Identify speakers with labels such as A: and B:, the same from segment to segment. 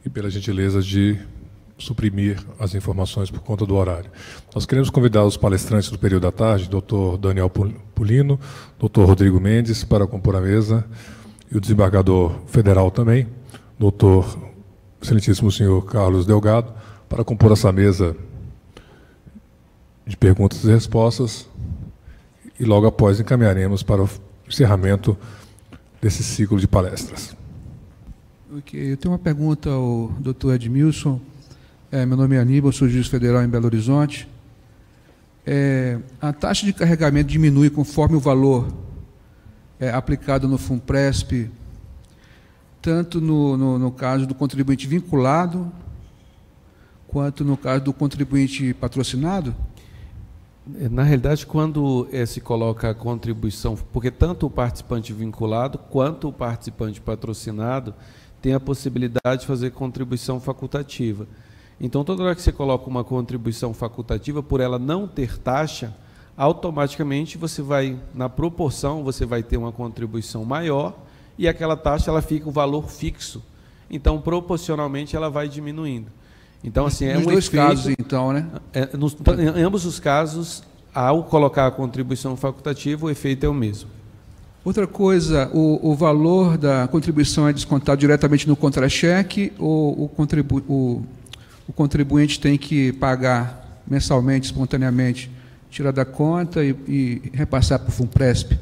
A: e pela gentileza de suprimir as informações por conta do horário. Nós queremos convidar os palestrantes do período da tarde, Dr. Daniel Pulino, Dr. Rodrigo Mendes, para compor a mesa, e o desembargador federal também, Dr. Excelentíssimo senhor Carlos Delgado, para compor essa mesa de perguntas e respostas, e logo após encaminharemos para o encerramento desse ciclo de palestras.
B: Ok, eu tenho uma pergunta ao Dr. Edmilson. Meu nome é Aníbal, sou juiz federal em Belo Horizonte. A taxa de carregamento diminui conforme o valor aplicado no FUNPRESP, tanto no caso do contribuinte vinculado, quanto no caso do contribuinte patrocinado?
C: Na realidade, quando se coloca a contribuição, porque tanto o participante vinculado quanto o participante patrocinado tem a possibilidade de fazer contribuição facultativa. Então, toda hora que você coloca uma contribuição facultativa, por ela não ter taxa, automaticamente você vai, na proporção, você vai ter uma contribuição maior e aquela taxa ela fica o valor fixo. Então, proporcionalmente, ela vai diminuindo. Então, assim,
B: nos dois casos, então, né?
C: Em ambos os casos, ao colocar a contribuição facultativa, o efeito é o mesmo.
B: Outra coisa, o valor da contribuição é descontado diretamente no contra-cheque ou o contribuinte tem que pagar mensalmente, espontaneamente, tirar da conta e repassar para o FUNPRESP?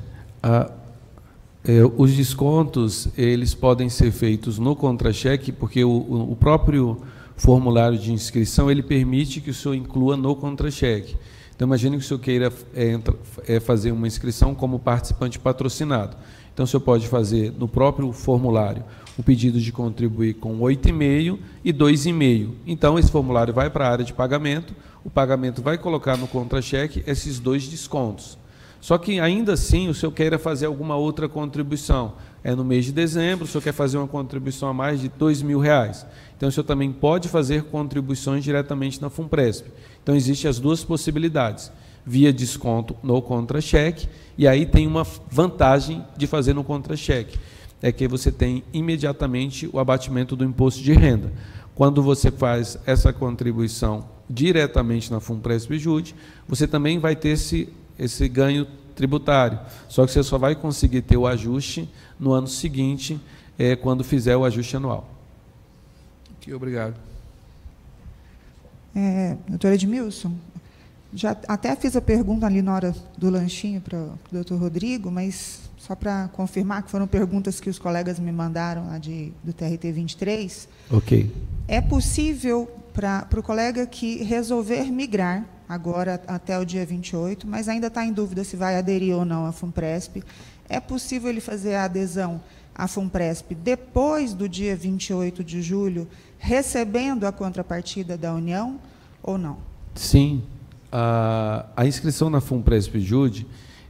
C: Os descontos eles podem ser feitos no contra-cheque, porque o próprio formulário de inscrição ele permite que o senhor inclua no contra-cheque. Então, imagine que o senhor queira fazer uma inscrição como participante patrocinado. Então, o senhor pode fazer no próprio formulário o pedido de contribuir com 8,5 e 2,5. Então, esse formulário vai para a área de pagamento, o pagamento vai colocar no contra-cheque esses dois descontos. Só que, ainda assim, o senhor queira fazer alguma outra contribuição. No mês de dezembro, o senhor quer fazer uma contribuição a mais de R$2.000. Então, o senhor também pode fazer contribuições diretamente na FUNPRESP. Então, existem as duas possibilidades, via desconto no contra-cheque, e aí tem uma vantagem de fazer no contra-cheque, é que você tem imediatamente o abatimento do imposto de renda. Quando você faz essa contribuição diretamente na FUNPRESP-JUDE, você também vai ter esse ganho tributário, só que você só vai conseguir ter o ajuste no ano seguinte, quando fizer o ajuste anual.
B: Ok, obrigado.
D: Doutor Edmilson, já até fiz a pergunta ali na hora do lanchinho para o doutor Rodrigo, mas só para confirmar que foram perguntas que os colegas me mandaram lá do TRT 23.
C: Ok.
D: É possível para o colega que resolver migrar agora até o dia 28, mas ainda está em dúvida se vai aderir ou não à FUNPRESP, é possível ele fazer a adesão à FUNPRESP depois do dia 28 de julho, recebendo a contrapartida da União ou não?
C: Sim. A inscrição na FUNPRESP-JUDE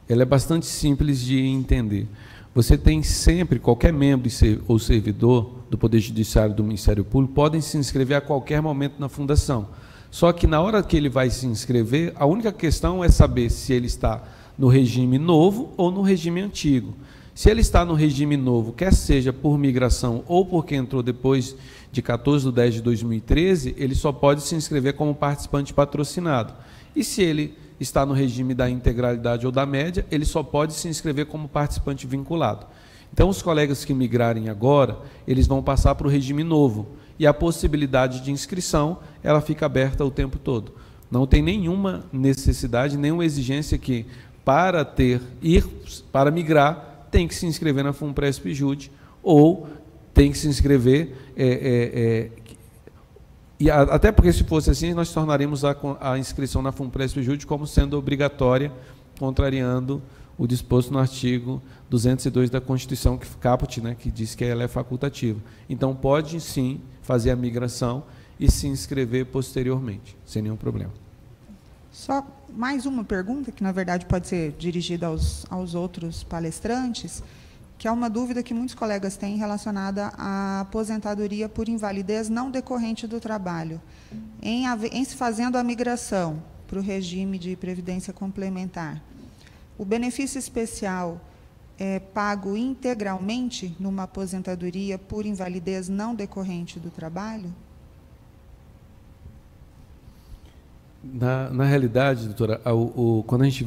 C: ela é bastante simples de entender. Você tem sempre, qualquer membro ou servidor do Poder Judiciário do Ministério Público podem se inscrever a qualquer momento na fundação. Só que na hora que ele vai se inscrever, a única questão é saber se ele está no regime novo ou no regime antigo. Se ele está no regime novo, quer seja por migração ou porque entrou depois de 14/10/2013, ele só pode se inscrever como participante patrocinado. E se ele está no regime da integralidade ou da média, ele só pode se inscrever como participante vinculado. Então, os colegas que migrarem agora, eles vão passar para o regime novo. E a possibilidade de inscrição, ela fica aberta o tempo todo. Não tem nenhuma necessidade, nenhuma exigência que, para migrar, tem que se inscrever na FUNPRESP-JUDE ou tem que se inscrever... E até porque, se fosse assim, nós tornaríamos a inscrição na FUNPRESP-JUDE como sendo obrigatória, contrariando o disposto no artigo 202 da Constituição, caput, né, que diz que ela é facultativa. Então, pode, sim, fazer a migração e se inscrever posteriormente, sem nenhum problema.
D: Só mais uma pergunta, que, na verdade, pode ser dirigida aos outros palestrantes, que é uma dúvida que muitos colegas têm relacionada à aposentadoria por invalidez não decorrente do trabalho. Em se fazendo a migração para o regime de previdência complementar, o benefício especial é pago integralmente numa aposentadoria por invalidez não decorrente do trabalho?
C: Na realidade, doutora, quando a gente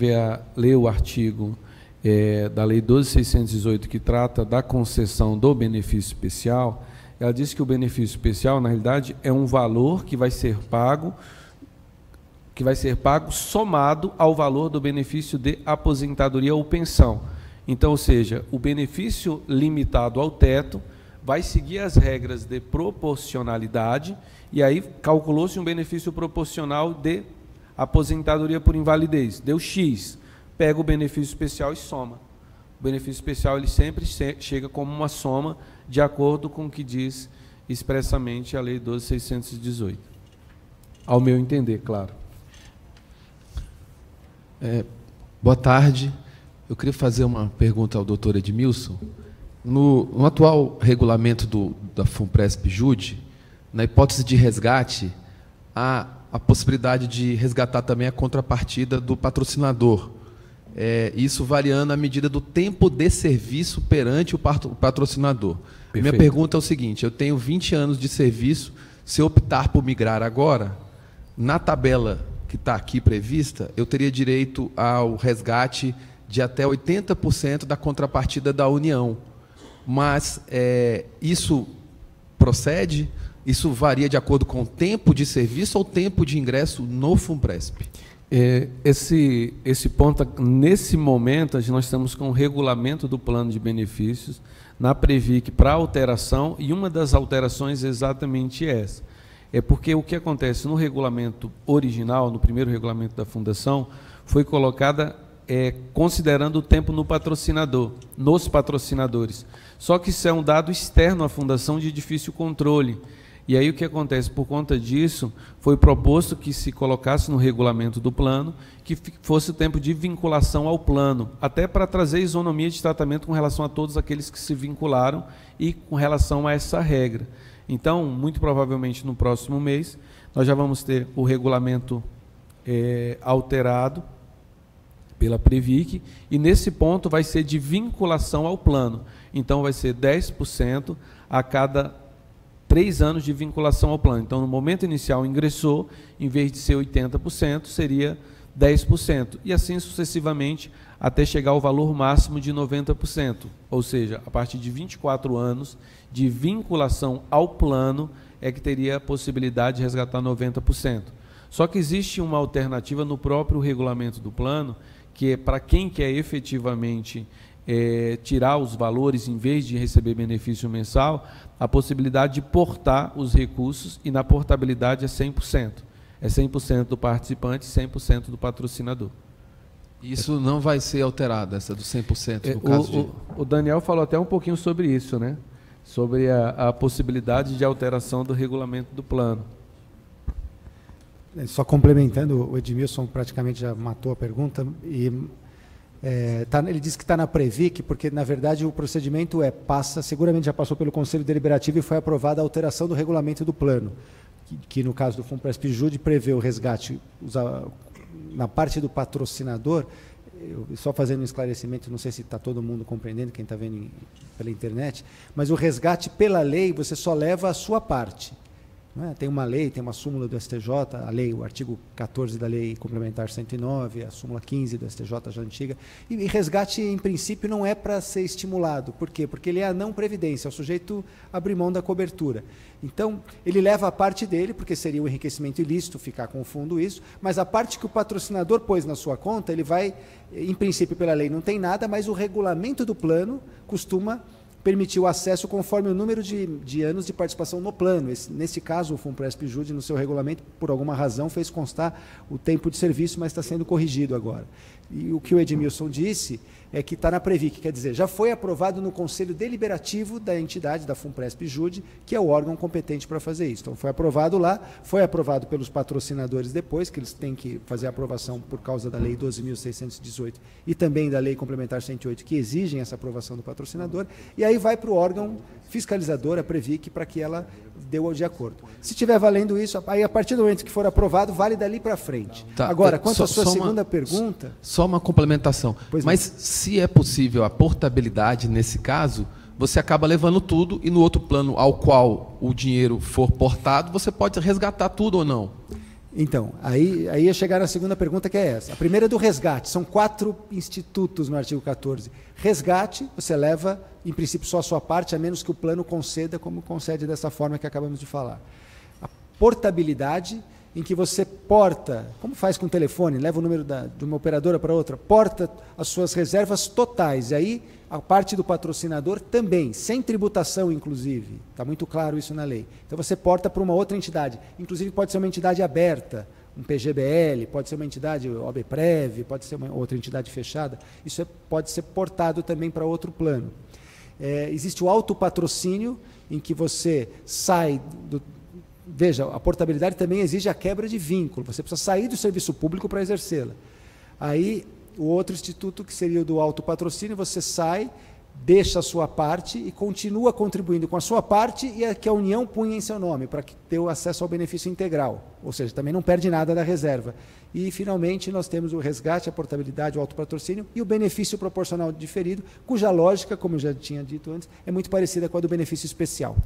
C: lê o artigo da Lei 12.618, que trata da concessão do benefício especial, ela diz que o benefício especial, na realidade, é um valor que vai ser pago somado ao valor do benefício de aposentadoria ou pensão. Então, ou seja, o benefício limitado ao teto vai seguir as regras de proporcionalidade, e aí calculou-se um benefício proporcional de aposentadoria por invalidez. Deu X, pega o benefício especial e soma. O benefício especial ele sempre chega como uma soma, de acordo com o que diz expressamente a Lei 12.618. Ao meu entender, claro.
E: Boa tarde. Eu queria fazer uma pergunta ao doutor Edmilson. No atual regulamento da FUNPRESP-JUDE, na hipótese de resgate, há a possibilidade de resgatar também a contrapartida do patrocinador. Isso variando à medida do tempo de serviço perante o patrocinador.
C: Perfeito.
E: Minha pergunta é o seguinte: eu tenho 20 anos de serviço, se eu optar por migrar agora, na tabela que está aqui prevista, eu teria direito ao resgate de até 80% da contrapartida da União. Mas isso procede? Isso varia de acordo com o tempo de serviço ou tempo de ingresso no FUNPRESP?
C: Esse ponto, nesse momento, nós estamos com o regulamento do plano de benefícios na Previc para alteração, e uma das alterações é exatamente essa. É porque o que acontece no regulamento original, no primeiro regulamento da Fundação, foi colocada considerando o tempo no patrocinador, nos patrocinadores. Só que isso é um dado externo à Fundação de difícil controle. E aí o que acontece? Por conta disso, foi proposto que se colocasse no regulamento do plano que fosse o tempo de vinculação ao plano, até para trazer isonomia de tratamento com relação a todos aqueles que se vincularam e com relação a essa regra. Então, muito provavelmente no próximo mês, nós já vamos ter o regulamento alterado pela Previc, e nesse ponto vai ser de vinculação ao plano. Então, vai ser 10% a cada 3 anos de vinculação ao plano. Então, no momento inicial ingressou, em vez de ser 80%, seria 10%. E assim sucessivamente, até chegar ao valor máximo de 90%. Ou seja, a partir de 24 anos de vinculação ao plano, é que teria a possibilidade de resgatar 90%. Só que existe uma alternativa no próprio regulamento do plano, que é para quem quer efetivamente tirar os valores em vez de receber benefício mensal, a possibilidade de portar os recursos, e na portabilidade é 100%. É 100% do participante e 100% do patrocinador.
E: Isso não vai ser alterado, essa do 100%, no caso
C: o Daniel falou até um pouquinho sobre isso, né? Sobre a possibilidade de alteração do regulamento do plano.
F: Só complementando, o Edmilson praticamente já matou a pergunta, e ele disse que está na Previc, porque, na verdade, o procedimento seguramente já passou pelo Conselho Deliberativo e foi aprovada a alteração do regulamento do plano, que no caso do FUNPRESP-JUDE prevê o resgate na parte do patrocinador. Só fazendo um esclarecimento, não sei se está todo mundo compreendendo, quem está vendo pela internet, mas o resgate pela lei, você só leva a sua parte. Não é? Tem uma lei, tem uma súmula do STJ, a lei, o artigo 14 da Lei Complementar 109, a súmula 15 do STJ já antiga. E resgate, em princípio, não é para ser estimulado. Por quê? Porque ele é a não previdência, o sujeito abre mão da cobertura. Então, ele leva a parte dele, porque seria um enriquecimento ilícito ficar com o fundo isso, mas a parte que o patrocinador pôs na sua conta, ele vai, em princípio, pela lei não tem nada, mas o regulamento do plano costuma permitir o acesso conforme o número de anos de participação no plano. Nesse caso, o FUNPRESP-JUDE, no seu regulamento, por alguma razão, fez constar o tempo de serviço, mas está sendo corrigido agora. E o que o Edmilson disse é que está na Previc, quer dizer, já foi aprovado no Conselho Deliberativo da entidade, da FUNPRESP-JUDE, que é o órgão competente para fazer isso. Então, foi aprovado lá, foi aprovado pelos patrocinadores depois, que eles têm que fazer a aprovação por causa da Lei 12.618 e também da Lei Complementar 108, que exigem essa aprovação do patrocinador, e aí vai para o órgão fiscalizador, a Previc, para que ela dê o de acordo. Se estiver valendo isso, aí a partir do momento que for aprovado, vale dali para frente.
E: Tá.
F: Agora, quanto à sua segunda pergunta...
E: Só Só uma complementação. Mas se é possível a portabilidade nesse caso, você acaba levando tudo e no outro plano ao qual o dinheiro for portado, você pode resgatar tudo ou não?
F: Então, aí ia chegar na segunda pergunta, que é essa. A primeira é do resgate. São 4 institutos no artigo 14. Resgate, você leva, em princípio, só a sua parte, a menos que o plano conceda, como concede dessa forma que acabamos de falar. A portabilidade, em que você porta, como faz com o telefone, leva o número de uma operadora para outra, porta as suas reservas totais. E aí, a parte do patrocinador também, sem tributação, inclusive. Está muito claro isso na lei. Então, você porta para uma outra entidade. Inclusive, pode ser uma entidade aberta, um PGBL, pode ser uma entidade OBPREV, pode ser uma outra entidade fechada. Isso pode ser portado também para outro plano. Existe o autopatrocínio, em que você sai do... Veja, a portabilidade também exige a quebra de vínculo. Você precisa sair do serviço público para exercê-la. Aí, o outro instituto, que seria o do autopatrocínio, você sai, deixa a sua parte e continua contribuindo com a sua parte e a que a União punha em seu nome, para ter o acesso ao benefício integral. Ou seja, também não perde nada da reserva. E, finalmente, nós temos o resgate, a portabilidade, o autopatrocínio e o benefício proporcional diferido, cuja lógica, como eu já tinha dito antes, é muito parecida com a do benefício especial.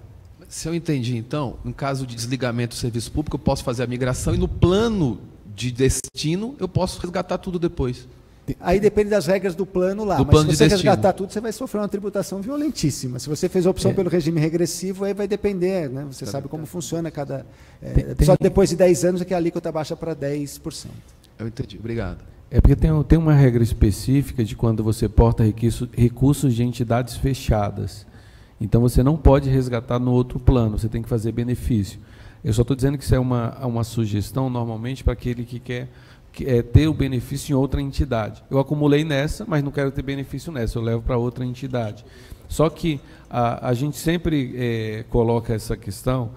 E: Se eu entendi, então, em caso de desligamento do serviço público, eu posso fazer a migração e no plano de destino eu posso resgatar tudo depois.
F: Aí depende das regras do plano lá.
E: Mas
F: se você resgatar tudo, você vai sofrer uma tributação violentíssima. Se você fez a opção pelo regime regressivo, aí vai depender, né? Você sabe como funciona cada... só depois de 10 anos é que a alíquota baixa para 10%.
E: Eu entendi, obrigado.
C: É porque tem uma regra específica de quando você porta recursos de entidades fechadas. Então, você não pode resgatar no outro plano, você tem que fazer benefício. Eu só estou dizendo que isso é uma sugestão, normalmente, para aquele que quer ter o benefício em outra entidade. Eu acumulei nessa, mas não quero ter benefício nessa, eu levo para outra entidade. Só que a gente sempre coloca essa questão,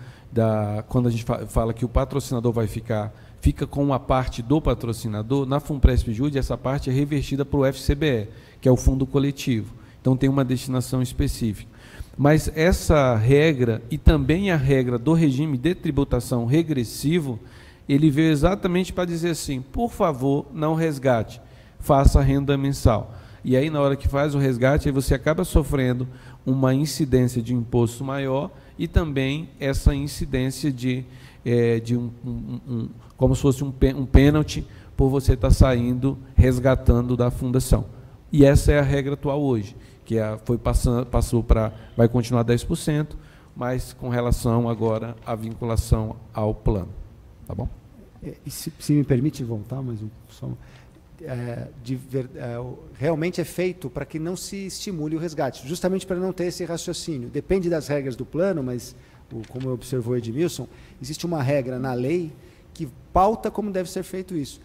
C: quando a gente fala que o patrocinador fica com uma parte do patrocinador, na FUNPRESP-JUDE, essa parte é revertida para o FCBE, que é o fundo coletivo. Então, tem uma destinação específica. Mas essa regra, e também a regra do regime de tributação regressivo, ele veio exatamente para dizer assim, por favor, não resgate, faça renda mensal. E aí, na hora que faz o resgate, aí você acaba sofrendo uma incidência de imposto maior e também essa incidência como se fosse um pênalti por você estar saindo, resgatando da fundação. E essa é a regra atual hoje, que passou para, vai continuar 10%, mas com relação agora à vinculação ao plano. Tá bom?
F: E se me permite voltar, mas realmente é feito para que não se estimule o resgate, justamente para não ter esse raciocínio. Depende das regras do plano, mas, como observou Edmilson, existe uma regra na lei que pauta como deve ser feito isso.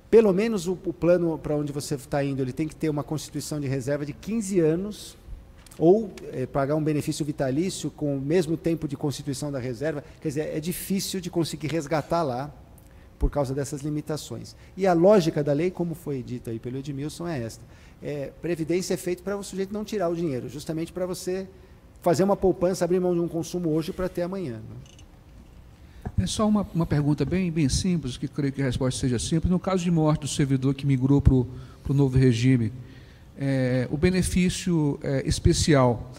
F: Pelo menos o plano para onde você está indo, ele tem que ter uma constituição de reserva de 15 anos, ou pagar um benefício vitalício com o mesmo tempo de constituição da reserva. Quer dizer, é difícil de conseguir resgatar lá, por causa dessas limitações. E a lógica da lei, como foi dito aí pelo Edmilson, é esta. Previdência é feito para o sujeito não tirar o dinheiro, justamente para você fazer uma poupança, abrir mão de um consumo hoje para ter amanhã.
B: É só uma pergunta bem simples, que creio que a resposta seja simples. No caso de morte do servidor que migrou para o novo regime, o benefício especial,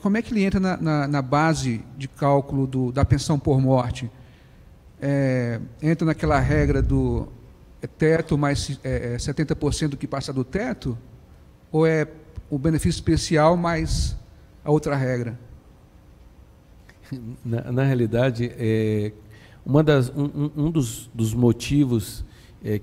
B: como é que ele entra na base de cálculo da pensão por morte? Entra naquela regra do teto mais 70% do que passa do teto? Ou é o benefício especial mais a outra regra?
C: Na realidade, um dos motivos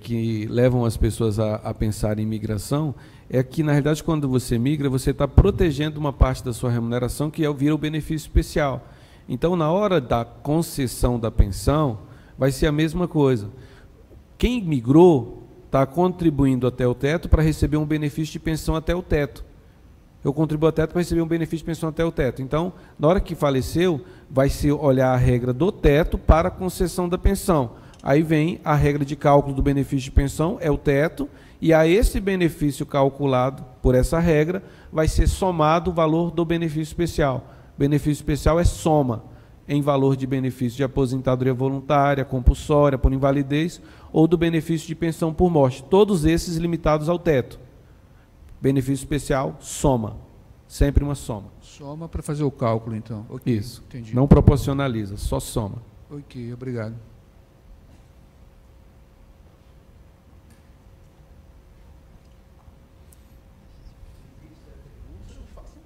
C: que levam as pessoas a pensar em migração é que, na realidade, quando você migra, você está protegendo uma parte da sua remuneração, que vira o benefício especial. Então, na hora da concessão da pensão, vai ser a mesma coisa. Quem migrou está contribuindo até o teto para receber um benefício de pensão até o teto. Eu contribuo até para receber um benefício de pensão até o teto. Então, na hora que faleceu, vai se olhar a regra do teto para a concessão da pensão. Aí vem a regra de cálculo do benefício de pensão, é o teto, e a esse benefício calculado por essa regra, vai ser somado o valor do benefício especial. O benefício especial é soma. em valor de benefício de aposentadoria voluntária, compulsória, por invalidez, ou do benefício de pensão por morte. Todos esses limitados ao teto. Benefício especial, soma. Sempre uma soma.
B: Soma para fazer o cálculo, então. Okay,
C: isso.
B: Entendi.
C: Não proporcionaliza, só soma.
B: Ok, obrigado.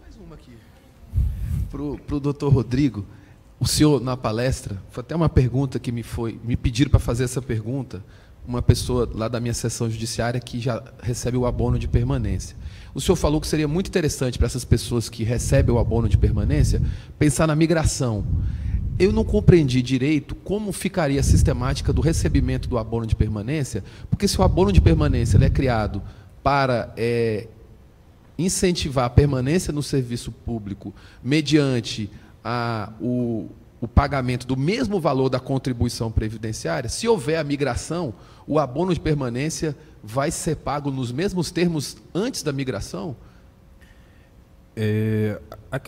E: Mais uma aqui. Para o doutor Rodrigo, o senhor, na palestra, foi até uma pergunta que me pediram para fazer essa pergunta, uma pessoa lá da minha seção judiciária que já recebe o abono de permanência. O senhor falou que seria muito interessante para essas pessoas que recebem o abono de permanência pensar na migração. Eu não compreendi direito como ficaria a sistemática do recebimento do abono de permanência, porque se o abono de permanência ele é criado para incentivar a permanência no serviço público mediante o pagamento do mesmo valor da contribuição previdenciária, se houver a migração, o abono de permanência vai ser pago nos mesmos termos antes da migração?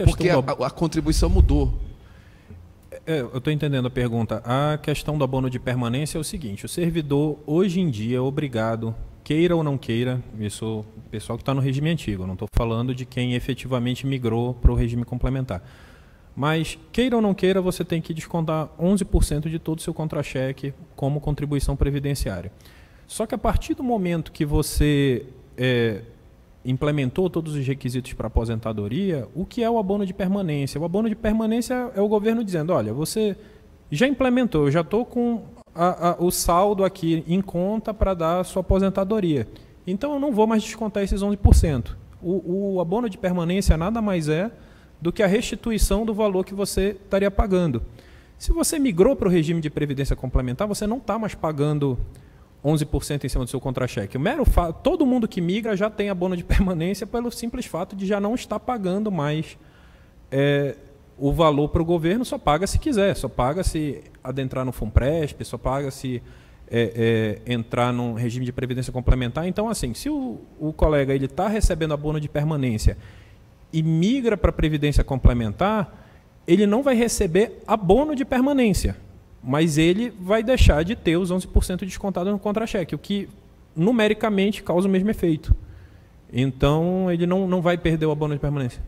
E: Porque a contribuição mudou.
G: Eu estou entendendo a pergunta. A questão do abono de permanência é o seguinte: o servidor, hoje em dia, é obrigado, queira ou não queira, isso o pessoal que está no regime antigo, não estou falando de quem efetivamente migrou para o regime complementar. Mas, queira ou não queira, você tem que descontar 11% de todo o seu contra-cheque como contribuição previdenciária. Só que a partir do momento que você implementou todos os requisitos para aposentadoria, o que é o abono de permanência? O abono de permanência é o governo dizendo, olha, você já implementou, eu já estou com o saldo aqui em conta para dar a sua aposentadoria. Então, eu não vou mais descontar esses 11%. O abono de permanência nada mais é do que a restituição do valor que você estaria pagando. Se você migrou para o regime de previdência complementar, você não está mais pagando 11% em cima do seu contra-cheque. O mero fato, todo mundo que migra já tem abono de permanência pelo simples fato de já não estar pagando mais o valor para o governo, só paga se quiser, só paga se adentrar no FUNPRESP, só paga se entrar num regime de previdência complementar. Então, assim, se o colega está recebendo abono de permanência e migra para a previdência complementar, ele não vai receber abono de permanência, mas ele vai deixar de ter os 11% descontado no contra-cheque, o que numericamente causa o mesmo efeito. Então, ele não vai perder o abono de permanência.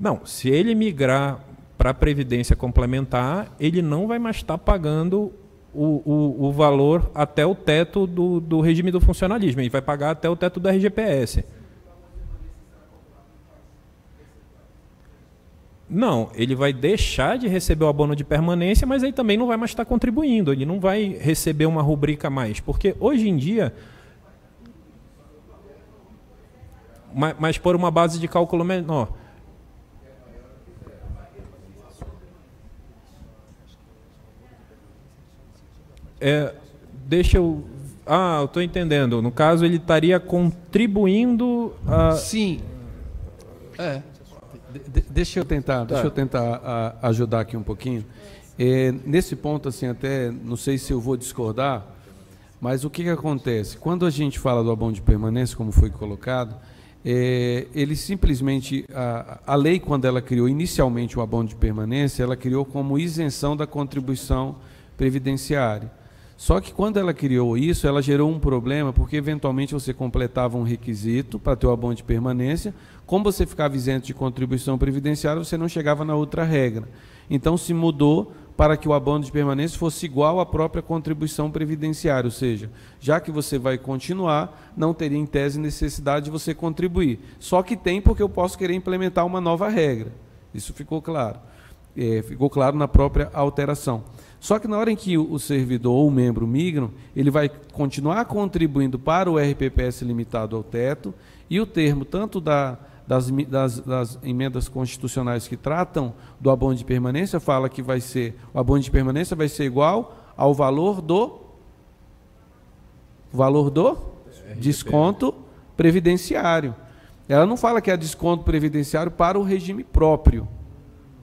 G: Não, se ele migrar para a previdência complementar, ele não vai mais estar pagando o valor até o teto do regime do funcionalismo, ele vai pagar até o teto da RGPS. Não, ele vai deixar de receber o abono de permanência, mas aí também não vai mais estar contribuindo, ele não vai receber uma rubrica a mais, porque hoje em dia, mas por uma base de cálculo menor. Eu estou entendendo. No caso, ele estaria contribuindo a...
E: Sim.
C: Deixa eu tentar ajudar aqui um pouquinho. Nesse ponto, assim, até não sei se eu vou discordar, mas o que acontece? Quando a gente fala do abono de permanência, como foi colocado, ele simplesmente, a lei, quando ela criou inicialmente o abono de permanência, ela criou como isenção da contribuição previdenciária. Só que quando ela criou isso, ela gerou um problema, porque eventualmente você completava um requisito para ter o abono de permanência, como você ficava isento de contribuição previdenciária, você não chegava na outra regra. Então se mudou para que o abono de permanência fosse igual à própria contribuição previdenciária, ou seja, já que você vai continuar, não teria em tese necessidade de você contribuir. Só que tem, porque eu posso querer implementar uma nova regra. Isso ficou claro. Ficou claro na própria alteração. Só que na hora em que o servidor ou o membro migram, ele vai continuar contribuindo para o RPPS limitado ao teto, e o termo tanto das emendas constitucionais que tratam do abono de permanência fala que o abono de permanência vai ser igual ao valor do desconto previdenciário. Ela não fala que é desconto previdenciário para o regime próprio,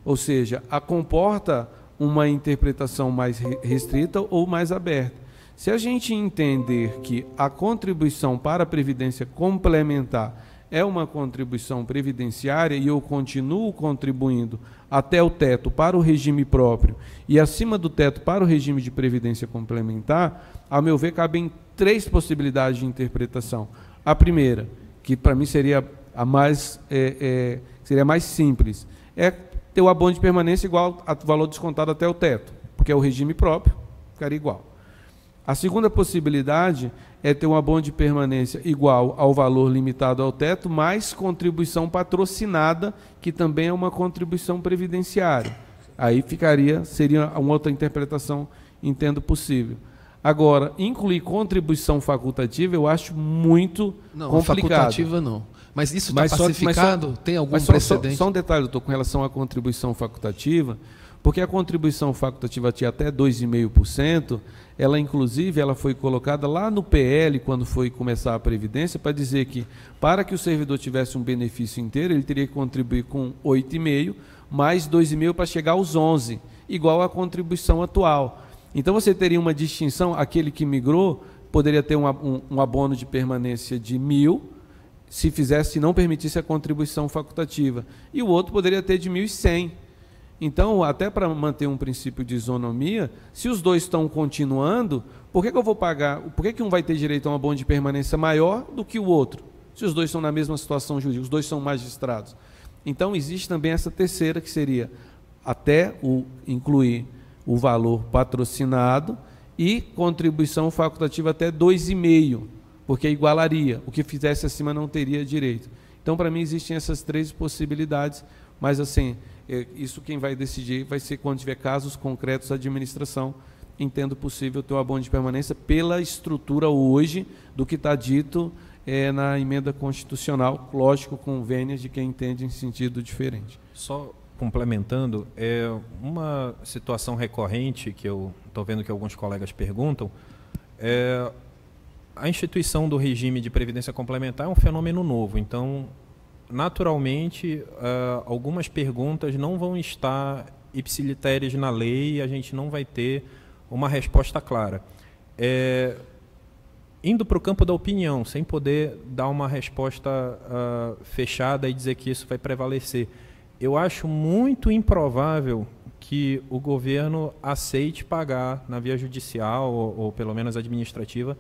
C: ou seja, comporta uma interpretação mais restrita ou mais aberta. Se a gente entender que a contribuição para a Previdência Complementar é uma contribuição previdenciária e eu continuo contribuindo até o teto para o regime próprio e acima do teto para o regime de Previdência Complementar, a meu ver, cabem 3 possibilidades de interpretação. A primeira, que para mim seria a mais, seria mais simples, é ter o abono de permanência igual ao valor descontado até o teto, porque é o regime próprio, ficaria igual. A segunda possibilidade é ter um abono de permanência igual ao valor limitado ao teto, mais contribuição patrocinada, que também é uma contribuição previdenciária. Aí seria uma outra interpretação, entendo possível. Agora, incluir contribuição facultativa, eu acho muito complicado.
E: Facultativa não. Mas isso está pacificado? Tem algum precedente?
C: Só um detalhe, doutor, com relação à contribuição facultativa, porque a contribuição facultativa tinha até 2,5%, ela inclusive foi colocada lá no PL, quando foi começar a Previdência, para dizer que para que o servidor tivesse um benefício inteiro, ele teria que contribuir com 8,5%, mais 2,5% para chegar aos 11%, igual à contribuição atual. Então você teria uma distinção, aquele que migrou poderia ter um abono de permanência de 1.000, se não permitisse a contribuição facultativa, e o outro poderia ter de 1.100. Então, até para manter um princípio de isonomia, se os dois estão continuando, por que eu vou pagar? Por que um vai ter direito a um abono de permanência maior do que o outro? Se os dois estão na mesma situação jurídica, os dois são magistrados. Então, existe também essa terceira, que seria até incluir o valor patrocinado e contribuição facultativa até 2,5%, porque igualaria. O que fizesse acima não teria direito. Então, para mim, existem essas 3 possibilidades, mas, assim, isso quem vai decidir vai ser quando tiver casos concretos da administração. Entendo possível ter o abono de permanência pela estrutura hoje do que está dito na emenda constitucional, lógico, com vênias de quem entende em sentido diferente.
G: Só complementando, uma situação recorrente que eu estou vendo que alguns colegas perguntam, a instituição do regime de previdência complementar é um fenômeno novo, então naturalmente, algumas perguntas não vão estar ipsiliteres na lei e a gente não vai ter uma resposta clara. Indo para o campo da opinião, sem poder dar uma resposta fechada e dizer que isso vai prevalecer, eu acho muito improvável que o governo aceite pagar na via judicial ou pelo menos administrativa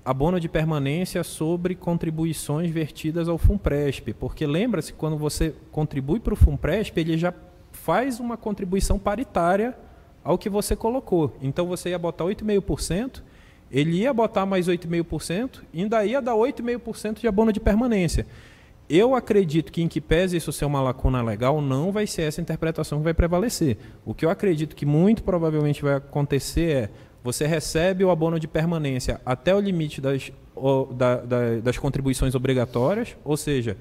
G: abono de permanência sobre contribuições vertidas ao FUNPRESP, porque lembra-se, quando você contribui para o FUNPRESP, ele já faz uma contribuição paritária ao que você colocou. Então você ia botar 8,5%, ele ia botar mais 8,5%, e ainda ia dar 8,5% de abono de permanência. Eu acredito que, em que pese isso ser uma lacuna legal, não vai ser essa interpretação que vai prevalecer. O que eu acredito que muito provavelmente vai acontecer é: você recebe o abono de permanência até o limite das contribuições obrigatórias, ou seja,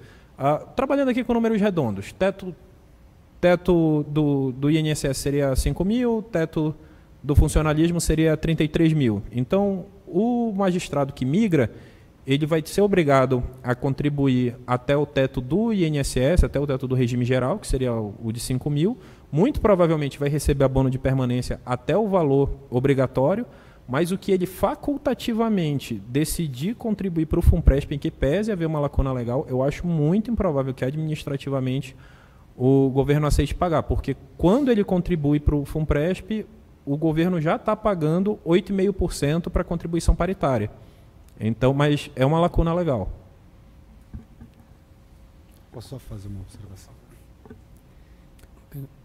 G: trabalhando aqui com números redondos, teto do INSS seria 5.000, teto do funcionalismo seria 33.000. Então, o magistrado que migra, ele vai ser obrigado a contribuir até o teto do INSS, até o teto do regime geral, que seria o de 5.000, muito provavelmente vai receber abono de permanência até o valor obrigatório, mas o que ele facultativamente decidir contribuir para o FUNPRESP, em que pese haver uma lacuna legal, eu acho muito improvável que administrativamente o governo aceite pagar, porque quando ele contribui para o FUNPRESP, o governo já está pagando 8,5% para a contribuição paritária. Então, mas é uma lacuna legal.
F: Posso só fazer uma observação?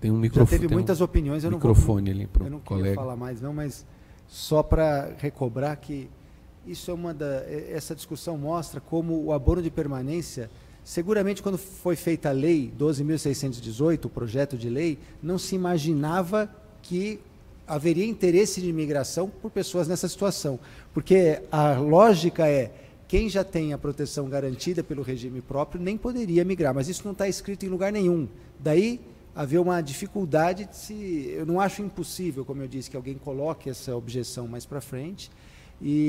C: Tem um microfone.
F: Já teve muitas opiniões, eu não
C: ali para
F: eu não
C: colega.
F: queria falar mais não, mas só para recobrar que isso essa discussão mostra como o abono de permanência, seguramente quando foi feita a lei 12.618, o projeto de lei, não se imaginava que haveria interesse de imigração por pessoas nessa situação, porque a lógica é: quem já tem a proteção garantida pelo regime próprio nem poderia migrar, mas isso não está escrito em lugar nenhum. Daí havia uma dificuldade eu não acho impossível, como eu disse, que alguém coloque essa objeção mais para frente,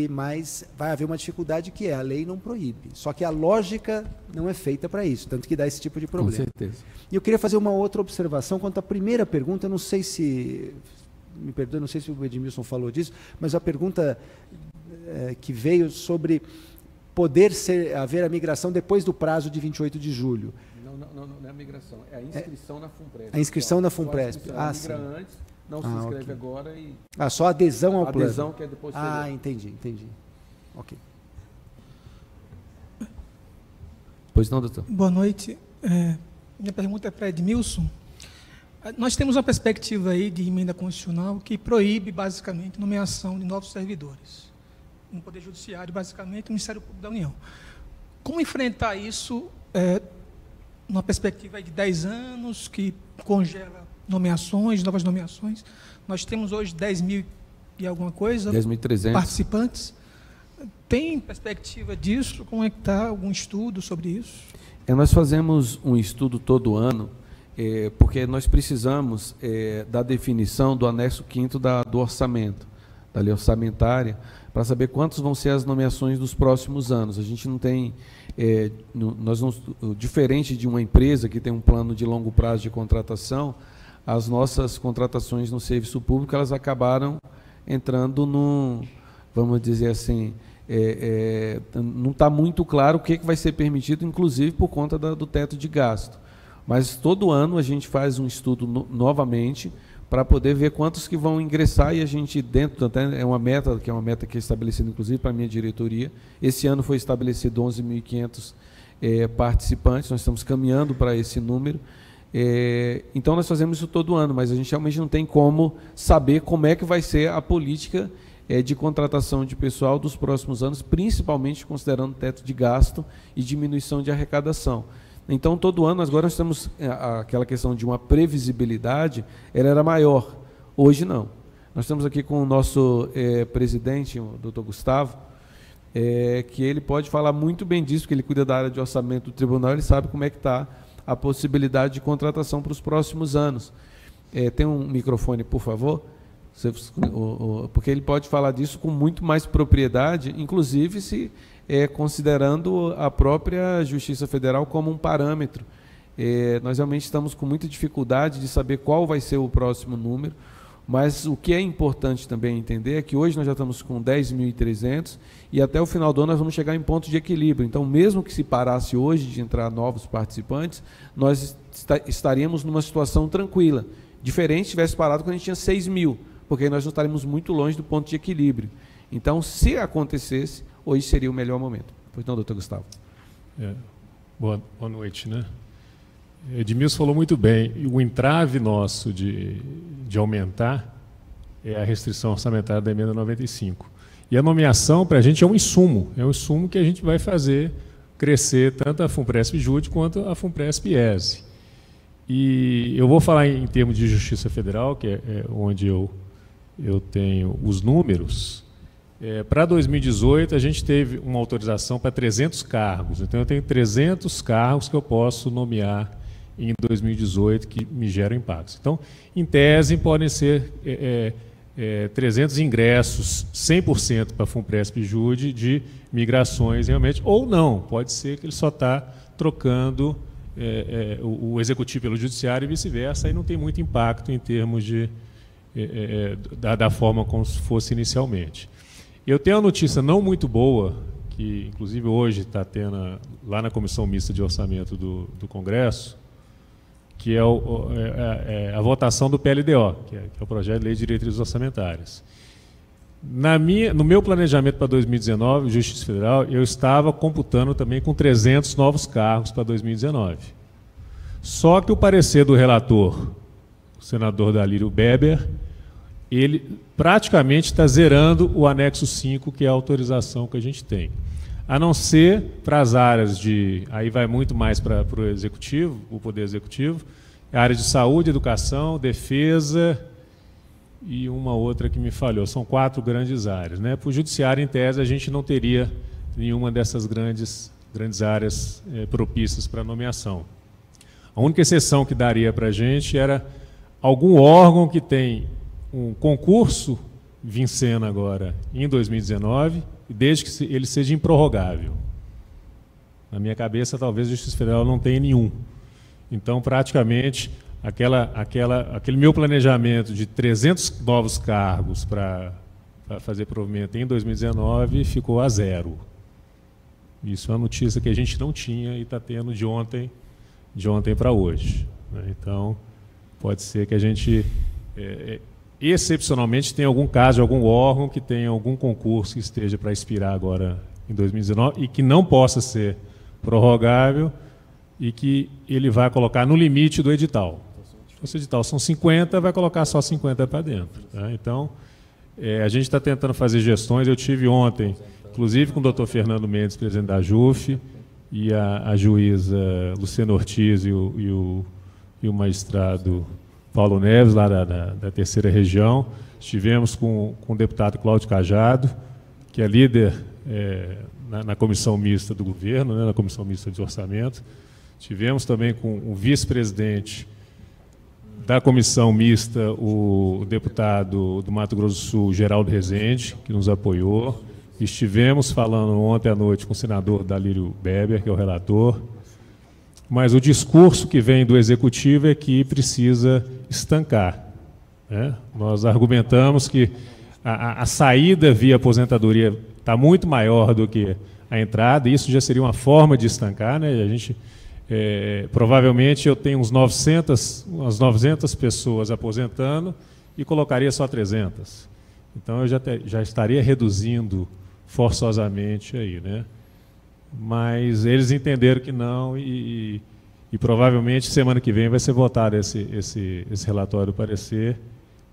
F: mas vai haver uma dificuldade que a lei não proíbe. Só que a lógica não é feita para isso, tanto que dá esse tipo de problema.
C: Com certeza.
F: E eu queria fazer uma outra observação quanto à primeira pergunta, eu não sei se me perdoe, não sei se o Edmilson falou disso, mas a pergunta que veio sobre poder haver a migração depois do prazo de 28 de julho.
C: Não é a migração, é a inscrição na FUNPRESP.
F: A inscrição na FUNPRESP.
C: Migra antes, não se inscreve
F: okay.
C: agora e...
F: só adesão ao plano.
C: Adesão que é depois...
F: Entendi. Ok.
C: Pois não, doutor?
H: Boa noite. Minha pergunta é para Edmilson. Nós temos uma perspectiva aí de emenda constitucional que proíbe, basicamente, a nomeação de novos servidores no Poder Judiciário, basicamente, no Ministério Público da União. Como enfrentar isso numa perspectiva de 10 anos, que congela nomeações, novas nomeações? Nós temos hoje 10 mil e alguma coisa
C: 10.300
H: participantes. Tem perspectiva disso? Como é que está? Algum estudo sobre isso?
C: Nós fazemos um estudo todo ano, porque nós precisamos da definição do anexo 5º do orçamento, da lei orçamentária, para saber quantas vão ser as nomeações dos próximos anos. A gente não tem, diferente de uma empresa que tem um plano de longo prazo de contratação, as nossas contratações no serviço público, elas acabaram entrando num, vamos dizer assim, não está muito claro o que vai ser permitido, inclusive por conta do teto de gasto. Mas todo ano a gente faz um estudo novamente para poder ver quantos que vão ingressar, e a gente dentro, até é uma meta que é estabelecida inclusive para a minha diretoria. Esse ano foi estabelecido 11.500 participantes, nós estamos caminhando para esse número. Então nós fazemos isso todo ano, mas a gente realmente não tem como saber como é que vai ser a política de contratação de pessoal dos próximos anos, principalmente considerando teto de gasto e diminuição de arrecadação. Então, todo ano, agora nós temos aquela questão de uma previsibilidade, ela era maior, hoje não. Nós estamos aqui com o nosso presidente, o doutor Gustavo, que ele pode falar muito bem disso, porque ele cuida da área de orçamento do tribunal, ele sabe como é que está a possibilidade de contratação para os próximos anos. Tem um microfone, por favor? Porque ele pode falar disso com muito mais propriedade, inclusive se considerando a própria Justiça Federal como um parâmetro. Nós realmente estamos com muita dificuldade de saber qual vai ser o próximo número, mas o que é importante também entender é que hoje nós já estamos com 10.300 e até o final do ano nós vamos chegar em ponto de equilíbrio. Então, mesmo que se parasse hoje de entrar novos participantes, nós estaríamos numa situação tranquila. Diferente se tivesse parado quando a gente tinha 6.000, porque nós não estaríamos muito longe do ponto de equilíbrio. Então, se acontecesse, hoje seria o melhor momento. Pois não, doutor Gustavo?
A: Boa noite, né? Edmilson falou muito bem. O entrave nosso de aumentar é a restrição orçamentária da emenda 95. E a nomeação, para a gente, é um insumo que a gente vai fazer crescer tanto a FUNPRESP-JUDE quanto a FUNPRESP-ESE. E eu vou falar em termos de Justiça Federal, que é onde eu tenho os números. Para 2018, a gente teve uma autorização para 300 cargos. Então, eu tenho 300 cargos que eu posso nomear em 2018 que me geram impactos. Então, em tese, podem ser 300 ingressos, 100% para a FUNPRESP-JUDE de migrações realmente, ou não. Pode ser que ele só está trocando o executivo pelo judiciário e vice-versa, aí não tem muito impacto em termos da forma como se fosse inicialmente. Eu tenho uma notícia não muito boa, que inclusive hoje está tendo lá na Comissão Mista de Orçamento do Congresso, que é a votação do PLDO, que é o Projeto de Lei de Diretrizes Orçamentárias. No meu planejamento para 2019, Justiça Federal, eu estava computando também com 300 novos cargos para 2019. Só que o parecer do relator, o senador Dalírio Beber, ele praticamente está zerando o anexo 5, que é a autorização que a gente tem. A não ser para as áreas aí vai muito mais para o executivo, o poder executivo, a área de saúde, educação, defesa e uma outra que me falhou. São 4 grandes áreas, né? Para o judiciário, em tese, a gente não teria nenhuma dessas grandes áreas propícias para nomeação. A única exceção que daria para a gente era algum órgão que tem um concurso vencendo agora em 2019, desde que ele seja improrrogável. Na minha cabeça, talvez a Justiça Federal não tenha nenhum. Então, praticamente, aquele meu planejamento de 300 novos cargos para fazer provimento em 2019 ficou a 0. Isso é uma notícia que a gente não tinha e está tendo de ontem para hoje, né? Então, pode ser que a gente, excepcionalmente, tenha algum caso de algum órgão que tenha algum concurso que esteja para expirar agora em 2019 e que não possa ser prorrogável e que ele vai colocar no limite do edital. Se o edital são 50, vai colocar só 50 para dentro, tá? Então, a gente está tentando fazer gestões. Eu tive ontem, inclusive com o doutor Fernando Mendes, presidente da JUF, e a juíza Luciana Ortiz e o magistrado Paulo Neves, lá da terceira região. Estivemos com o deputado Cláudio Cajado, que é líder na comissão mista do governo, né, na comissão mista de orçamento. Tivemos também com o vice-presidente da comissão mista, o deputado do Mato Grosso do Sul, Geraldo Rezende, que nos apoiou. Estivemos falando ontem à noite com o senador Dalírio Beber, que é o relator. Mas o discurso que vem do Executivo é que precisa estancar, né? Nós argumentamos que a saída via aposentadoria está muito maior do que a entrada, e isso já seria uma forma de estancar, né? A gente, provavelmente eu tenho umas 900 pessoas aposentando e colocaria só 300. Então eu já estaria reduzindo forçosamente aí, né? Mas eles entenderam que não e provavelmente semana que vem vai ser votado esse relatório parecer,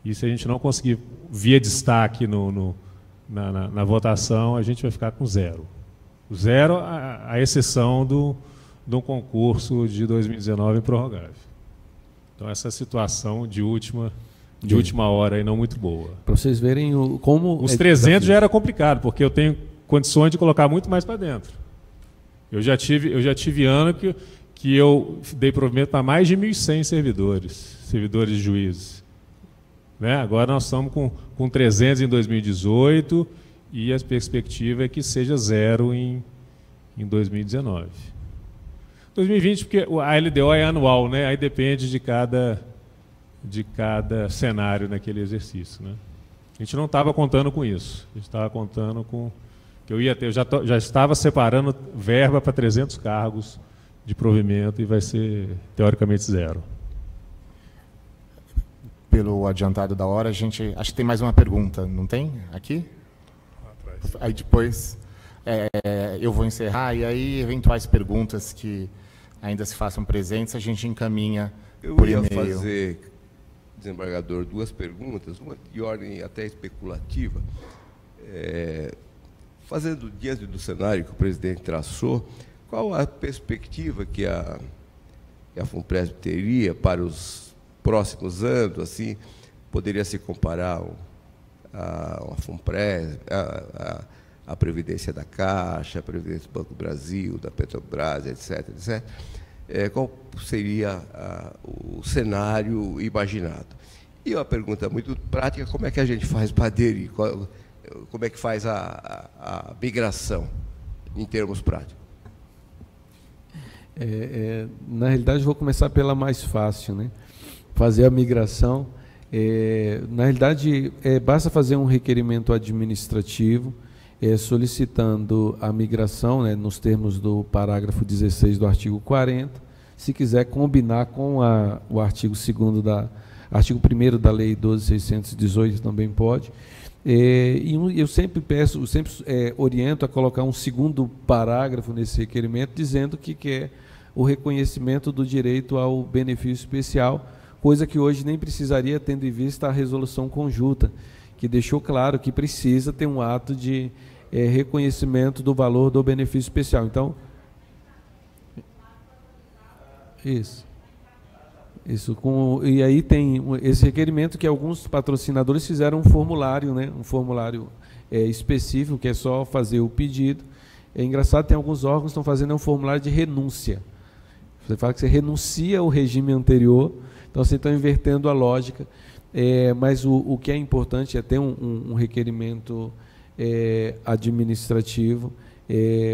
A: e se a gente não conseguir via destaque na votação, a gente vai ficar com 0. 0, à exceção do concurso de 2019 prorrogável. Então essa situação de última hora e não muito boa.
C: Para vocês verem como...
A: Os 300 já era complicado, porque eu tenho condições de colocar muito mais para dentro. Eu já tive ano que eu dei provimento para mais de 1.100 servidores de juízes, né? Agora nós estamos com 300 em 2018 e a perspectiva é que seja 0 em 2019. 2020, porque a LDO é anual, né? Aí depende de cada cenário naquele exercício, né? A gente não estava contando com isso. A gente estava contando com que eu já estava separando verba para 300 cargos de provimento e vai ser, teoricamente, 0.
I: Pelo adiantado da hora, acho que tem mais uma pergunta, não tem? Aqui? Aí depois eu vou encerrar, e aí eventuais perguntas que ainda se façam presentes, a gente encaminha por e-mail.
J: Eu ia fazer, desembargador, 2 perguntas, uma de ordem até especulativa. Fazendo diante do cenário que o presidente traçou, qual a perspectiva que a FUNPRESP teria para os próximos anos? Assim, poderia se comparar a FUNPRESP, a Previdência da Caixa, a Previdência do Banco do Brasil, da Petrobras, etc. Qual seria o cenário imaginado? E uma pergunta muito prática: como é que a gente faz para aderir? Como é que faz a migração, em termos práticos?
C: Na realidade, vou começar pela mais fácil, né? Fazer a migração. Na realidade, basta fazer um requerimento administrativo solicitando a migração, né, nos termos do parágrafo 16 do artigo 40, se quiser combinar com o artigo 1º da Lei 12.618 também pode. E eu sempre oriento a colocar um segundo parágrafo nesse requerimento, dizendo que quer o reconhecimento do direito ao benefício especial, coisa que hoje nem precisaria, tendo em vista a resolução conjunta, que deixou claro que precisa ter um ato de reconhecimento do valor do benefício especial. Então, e aí tem esse requerimento que alguns patrocinadores fizeram um formulário, né, um formulário específico, que é só fazer o pedido. É engraçado, tem alguns órgãos que estão fazendo um formulário de renúncia. Você fala que você renuncia ao regime anterior, então você está invertendo a lógica. Mas o que é importante é ter um requerimento administrativo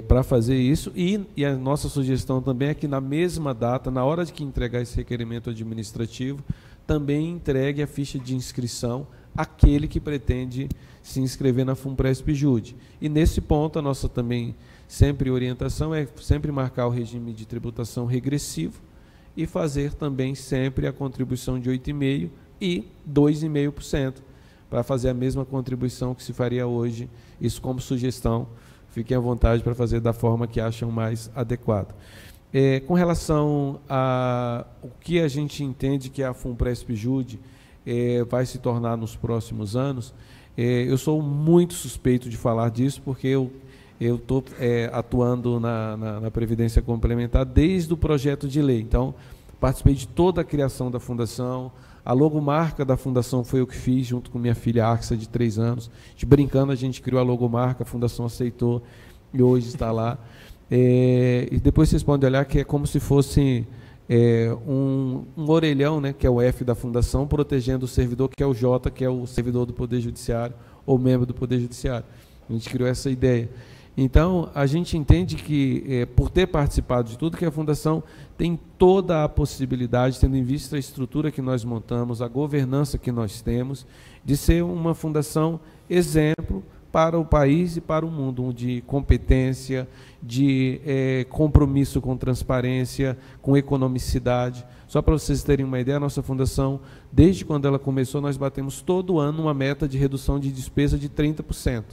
C: para fazer isso, e a nossa sugestão também é que na mesma data, na hora de que entregar esse requerimento administrativo, também entregue a ficha de inscrição àquele que pretende se inscrever na FUNPRESP-JUDE. E nesse ponto, a nossa também sempre orientação é sempre marcar o regime de tributação regressivo e fazer também sempre a contribuição de 8,5% e 2,5%, para fazer a mesma contribuição que se faria hoje, isso como sugestão. Fiquem à vontade para fazer da forma que acham mais adequado. Com relação a o que a gente entende que a FUNPRESP-JUDE vai se tornar nos próximos anos, eu sou muito suspeito de falar disso, porque eu estou atuando na Previdência Complementar desde o projeto de lei. Então, participei de toda a criação da Fundação. A logomarca da Fundação foi eu que fiz, junto com minha filha Arxa, de 3 anos. Brincando, a gente criou a logomarca, a Fundação aceitou e hoje está lá. E depois vocês podem olhar que é como se fosse um orelhão, né, que é o F da Fundação, protegendo o servidor, que é o J, que é o servidor do Poder Judiciário, ou membro do Poder Judiciário. A gente criou essa ideia. Então, a gente entende que, por ter participado de tudo, que a Fundação tem toda a possibilidade, tendo em vista a estrutura que nós montamos, a governança que nós temos, de ser uma fundação exemplo para o país e para o mundo, de competência, de compromisso com transparência, com economicidade. Só para vocês terem uma ideia, a nossa fundação, desde quando ela começou, nós batemos todo ano uma meta de redução de despesa de 30%.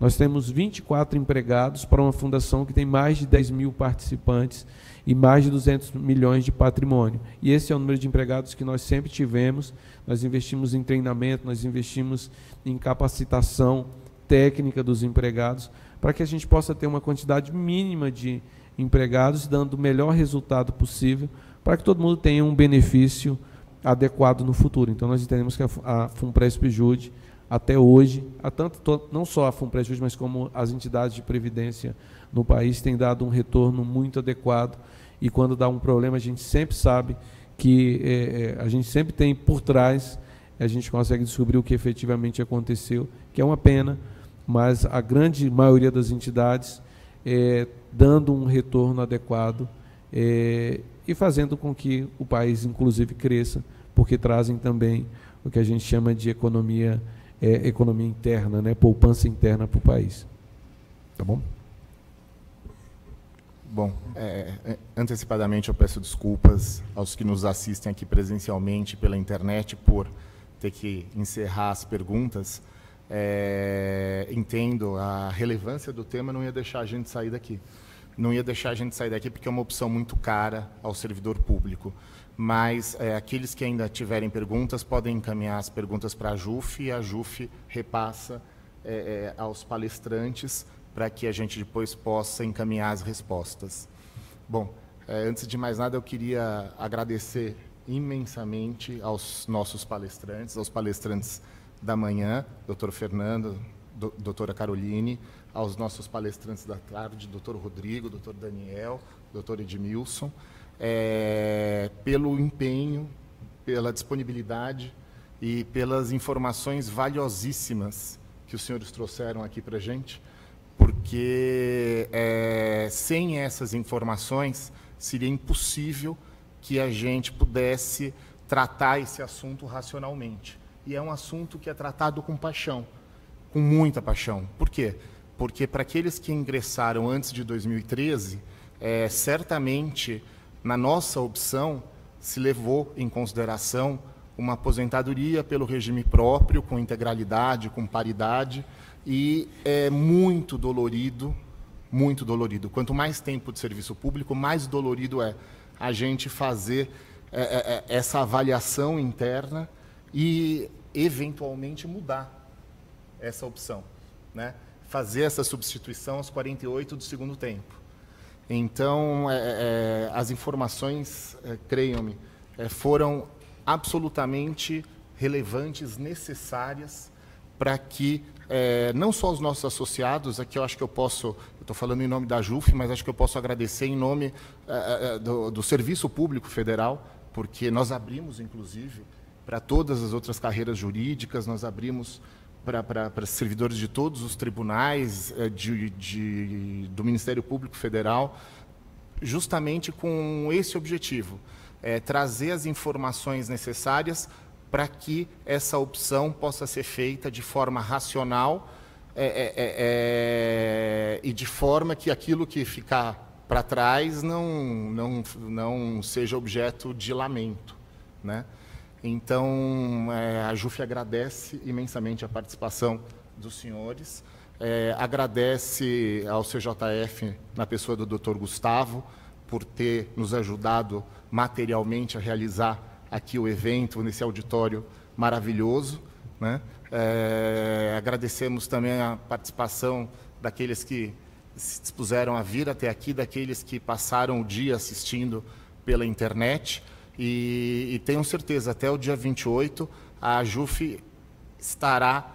C: Nós temos 24 empregados para uma fundação que tem mais de 10 mil participantes e mais de 200 milhões de patrimônio. E esse é o número de empregados que nós sempre tivemos. Nós investimos em treinamento, nós investimos em capacitação técnica dos empregados, para que a gente possa ter uma quantidade mínima de empregados, dando o melhor resultado possível, para que todo mundo tenha um benefício adequado no futuro. Então, nós entendemos que a FUNPRESP-JUDE, até hoje, não só a FUNPRESP-JUDE, mas como as entidades de previdência no país, têm dado um retorno muito adequado, e quando dá um problema, a gente sempre sabe que a gente sempre tem por trás, a gente consegue descobrir o que efetivamente aconteceu, que é uma pena, mas a grande maioria das entidades dando um retorno adequado e fazendo com que o país, inclusive, cresça, porque trazem também o que a gente chama de economia interna, né? Poupança interna para o país. Tá bom?
I: Bom, antecipadamente eu peço desculpas aos que nos assistem aqui presencialmente pela internet por ter que encerrar as perguntas. Entendo a relevância do tema, não ia deixar a gente sair daqui. Não ia deixar a gente sair daqui porque é uma opção muito cara ao servidor público. Mas aqueles que ainda tiverem perguntas podem encaminhar as perguntas para a JUF e a JUF repassa aos palestrantes para que a gente depois possa encaminhar as respostas. Bom, antes de mais nada, eu queria agradecer imensamente aos nossos palestrantes, aos palestrantes da manhã, doutor Fernando, doutora Caroline, aos nossos palestrantes da tarde, doutor Rodrigo, doutor Daniel, doutor Edmilson, pelo empenho, pela disponibilidade e pelas informações valiosíssimas que os senhores trouxeram aqui para a gente, porque sem essas informações seria impossível que a gente pudesse tratar esse assunto racionalmente. E é um assunto que é tratado com paixão, com muita paixão. Por quê? Porque para aqueles que ingressaram antes de 2013, certamente, na nossa opção, se levou em consideração uma aposentadoria pelo regime próprio, com integralidade, com paridade, e é muito dolorido, muito dolorido. Quanto mais tempo de serviço público, mais dolorido é a gente fazer essa avaliação interna e, eventualmente, mudar essa opção, né? Fazer essa substituição aos 48 do segundo tempo. Então, as informações, creiam-me, foram absolutamente relevantes, necessárias, para que não só os nossos associados, aqui eu acho que eu estou falando em nome da JUF, mas acho que eu posso agradecer em nome do Serviço Público Federal, porque nós abrimos, inclusive, para todas as outras carreiras jurídicas, nós abrimos para servidores de todos os tribunais do Ministério Público Federal, justamente com esse objetivo, trazer as informações necessárias para que essa opção possa ser feita de forma racional e de forma que aquilo que ficar para trás não seja objeto de lamento, né? Então, a JUF agradece imensamente a participação dos senhores, agradece ao CJF, na pessoa do Dr. Gustavo, por ter nos ajudado materialmente a realizar aqui o evento, nesse auditório maravilhoso, né? Agradecemos também a participação daqueles que se dispuseram a vir até aqui, daqueles que passaram o dia assistindo pela internet. E tenho certeza, até o dia 28, a JUF estará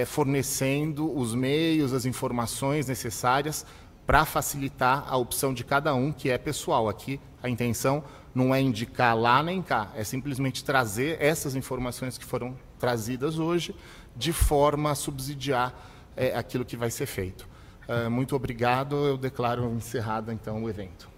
I: fornecendo os meios, as informações necessárias para facilitar a opção de cada um, que é pessoal. Aqui a intenção não é indicar lá nem cá, é simplesmente trazer essas informações que foram trazidas hoje de forma a subsidiar aquilo que vai ser feito. Muito obrigado, eu declaro encerrado então o evento.